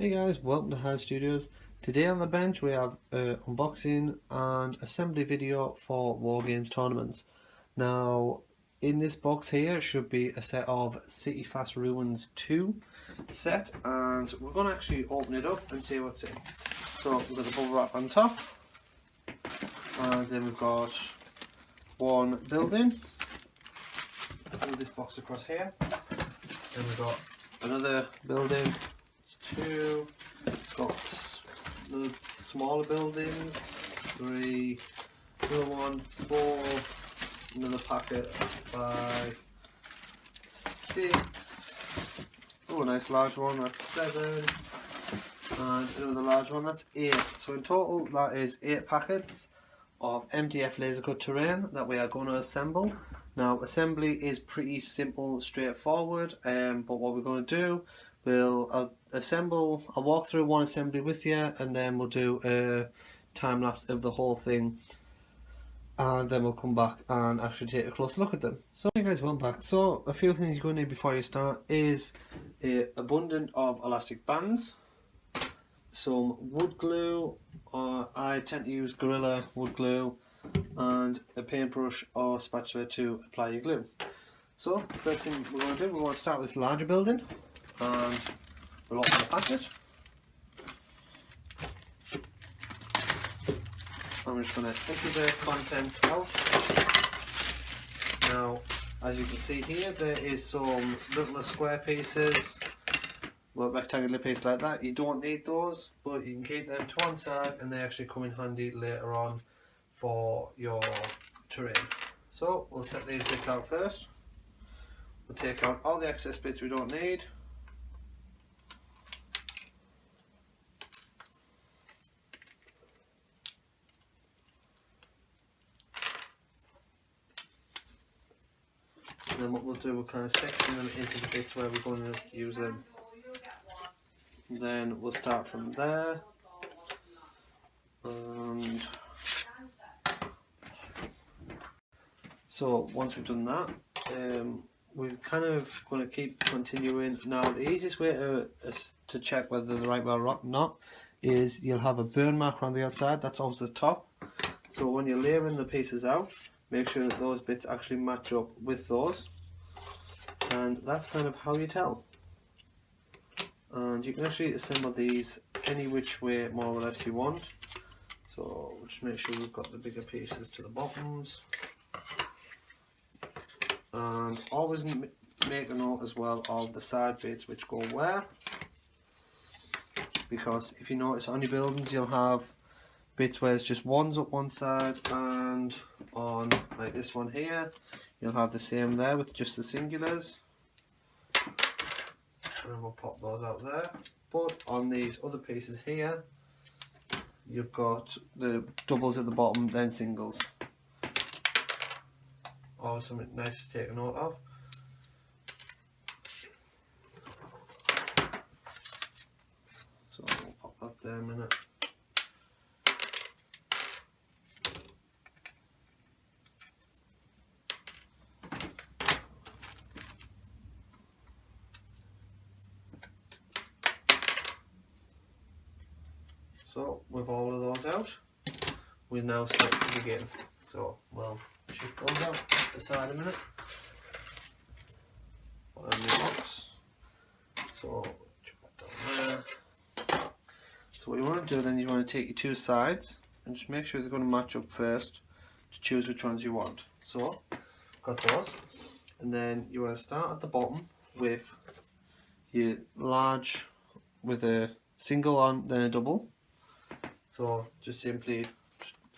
Hey guys, welcome to House Studios. Today on the bench we have an unboxing and assembly video for wargames tournaments. Now in this box here should be a set of City Fast Ruins 2 set, and we're going to actually open it up and see what's in. So we've got the bubble wrap on top, and then we've got one building. Move this box across here. Then we've got another building. Two, got little smaller buildings, three, another one, four, another packet, 5, 6, oh a nice large one, that's 7, and another large one, that's 8. So in total that is 8 packets of MDF laser cut terrain that we are going to assemble. Now assembly is pretty simple, straightforward, but what we're going to do, I'll walk through one assembly with you, and then we'll do a time lapse of the whole thing, and then we'll come back and actually take a close look at them. So hey guys, welcome back. So a few things you're going to need before you start is a abundance of elastic bands, some wood glue, I tend to use Gorilla wood glue, and a paintbrush or spatula to apply your glue. So first thing we're going to do, we're going to start with this larger building, and we'll open the packet. I'm just going to empty the contents out. Now, as you can see here, there is some little square pieces, rectangular pieces like that. You don't need those, but you can keep them to one side, and they actually come in handy later on for your terrain. So we'll set these bits out first. We'll take out all the excess bits we don't need. And then what we'll do, we'll kind of section them into the bits where we're going to use them. And then we'll start from there. And so once we've done that, we're kind of going to keep continuing. Now the easiest way to check whether they're the right way or not is you'll have a burn mark around the outside, that's always the top. So when you're layering the pieces out, make sure that those bits actually match up with those, and that's kind of how you tell. And you can actually assemble these any which way more or less you want. So we'll just make sure we've got the bigger pieces to the bottoms, and always make a note as well of the side bits which go where, because if you notice on your buildings you'll have bits where it's just ones up one side, and on like this one here you'll have the same there with just the singulars, and we'll pop those out there. But on these other pieces here you've got the doubles at the bottom, then singles. Always something nice to take a note of. So we'll pop that there a minute. So with all of those out, we now start to begin. So we'll shift those out to the side a minute. Put them in the box. So chuck that down there. So what you want to do then, you want to take your two sides and just make sure they're going to match up first to choose which ones you want. So got those, and then you want to start at the bottom with your large with a single on, then a double. So just simply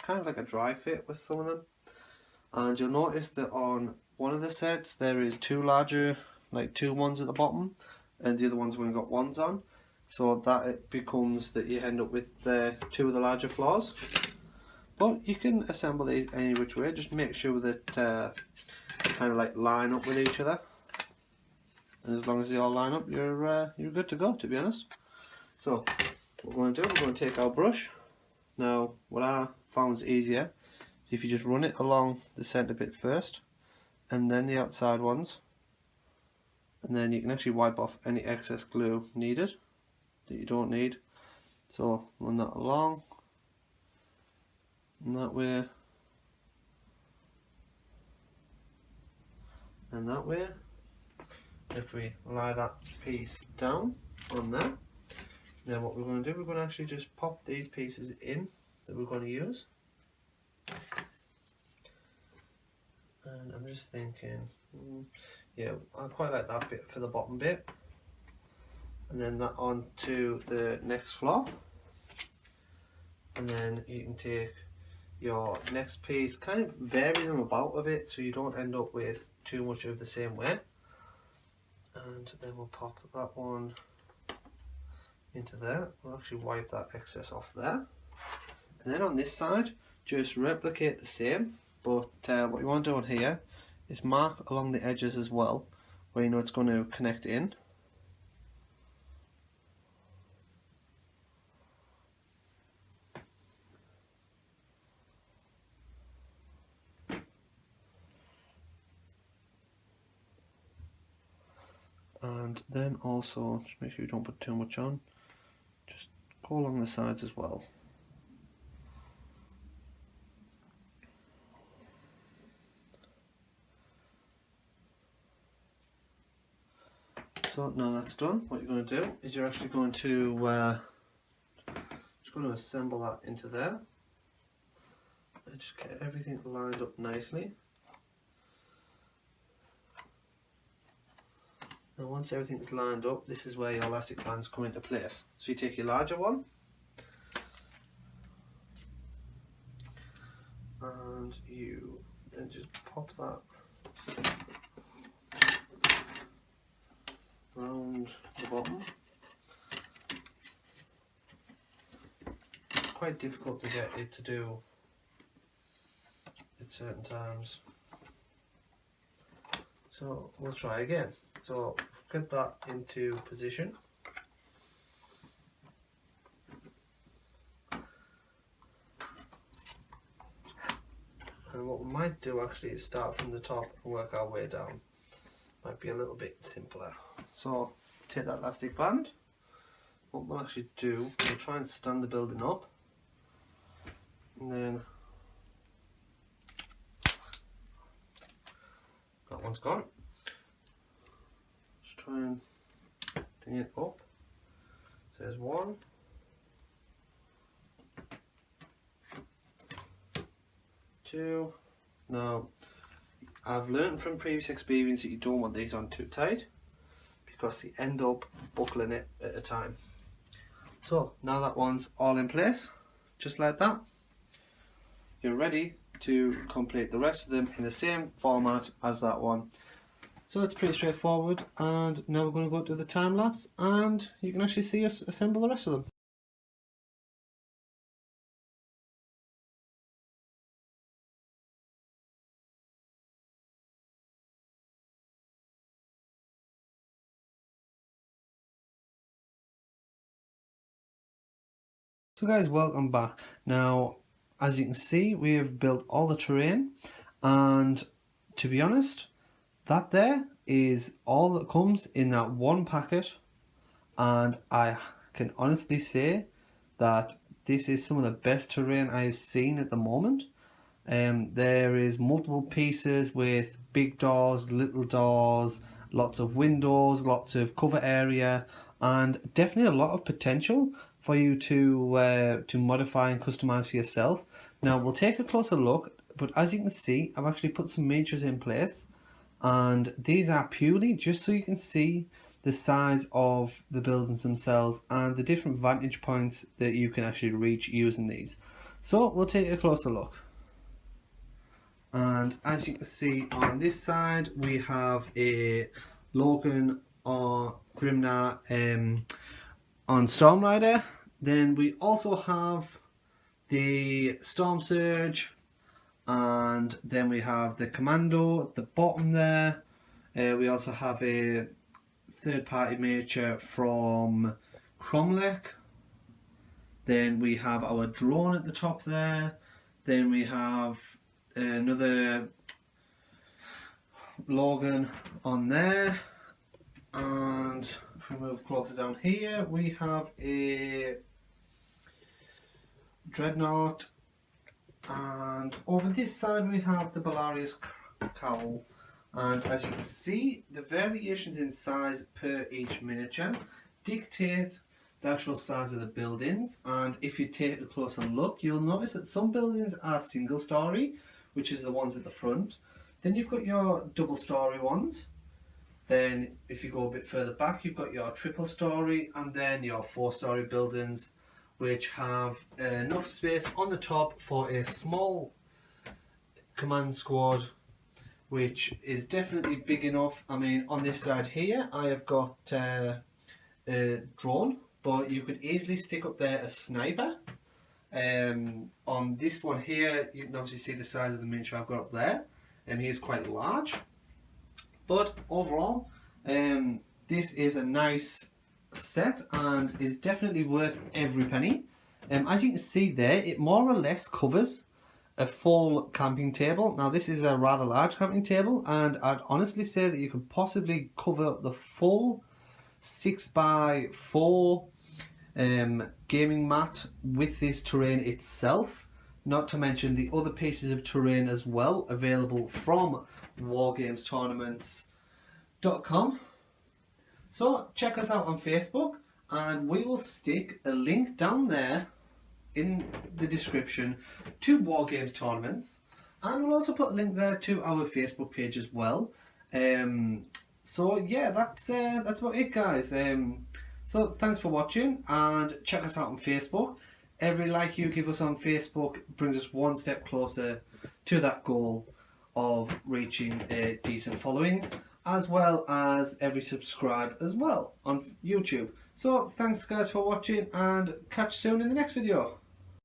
kind of like a dry fit with some of them, and you'll notice that on one of the sets there is two larger, like 2 ones at the bottom, and the other one's only got 1s on, so that it becomes that you end up with 2 of the larger floors. But you can assemble these any which way, just make sure that kind of like line up with each other, and as long as they all line up, you're good to go, to be honest. So what we're going to do, we're going to take our brush. Now what I found is easier is if you just run it along the centre bit first, and then the outside ones, and then you can actually wipe off any excess glue needed. that you don't need. So run that along in that way and that way. If we lie that piece down on there, then what we're going to do, we're going to actually just pop these pieces in that we're going to use. And I'm just thinking, yeah, I quite like that bit for the bottom bit. And then that on to the next floor. And then you can take your next piece, kind of vary them about a bit so you don't end up with too much of the same way. And then we'll pop that one into there. We'll actually wipe that excess off there. And then on this side, just replicate the same, but what you want to do on here is mark along the edges as well, where you know it's going to connect in. And then also, just make sure you don't put too much on, just go along the sides as well. So now that's done, what you're going to do is you're actually going to assemble that into there and just get everything lined up nicely. Now once everything's lined up, this is where your elastic bands come into place. So you take your larger one and you then just pop that around the bottom. It's quite difficult to get it to do at certain times. So we'll try again. So get that into position. And what we might do actually is start from the top and work our way down. Might be a little bit simpler. So take that elastic band. What we'll actually do, we'll try and stand the building up. And then that one's gone. Just try and bring it up. So there's 1, 2. Now I've learned from previous experience that you don't want these on too tight because they end up buckling it at a time. So now that one's all in place, just like that, you're ready to complete the rest of them in the same format as that one. So it's pretty straightforward, and now we're going to go to the time lapse and you can actually see us assemble the rest of them. So guys, welcome back. Now as you can see, we have built all the terrain, and to be honest, that there is all that comes in that one packet, and I can honestly say that this is some of the best terrain I've seen at the moment. There is multiple pieces with big doors, little doors, lots of windows, lots of cover area, and definitely a lot of potential for you to modify and customize for yourself. Now we'll take a closer look, but as you can see, I've actually put some measures in place, and these are purely just so you can see the size of the buildings themselves and the different vantage points that you can actually reach using these. So we'll take a closer look. And as you can see on this side, we have a Logan or Grimnar on Storm Rider. Then we also have the Storm Surge, and then we have the Commando at the bottom there. We also have a third-party miniature from Cromlech. Then we have our drone at the top there. Then we have another Logan on there, and if we move move closer down here, we have a Dreadnought, and over this side we have the Belarius Cowl. And as you can see, the variations in size per each miniature dictate the actual size of the buildings. And if you take a closer look, you'll notice that some buildings are single story, which is the ones at the front. Then you've got your double story ones. Then if you go a bit further back, you've got your triple story, and then your 4-story buildings, which have enough space on the top for a small command squad, which is definitely big enough. I mean, on this side here, I have got a drone, but you could easily stick up there a sniper. On this one here, you can obviously see the size of the miniature I've got up there, and he is quite large. But overall, this is a nice set and is definitely worth every penny. As you can see there, it more or less covers a full camping table. Now this is a rather large camping table, and I'd honestly say that you could possibly cover the full 6x4 gaming mat with this terrain itself, not to mention the other pieces of terrain as well available from wargamestournaments.com. So check us out on Facebook, and we will stick a link down there in the description to Wargames Tournaments, and we'll also put a link there to our Facebook page as well. So yeah, that's about it, guys. So thanks for watching, and check us out on Facebook. Every like you give us on Facebook brings us one step closer to that goal of reaching a decent following, as well as every subscribe as well on YouTube. So thanks guys for watching, and catch you soon in the next video.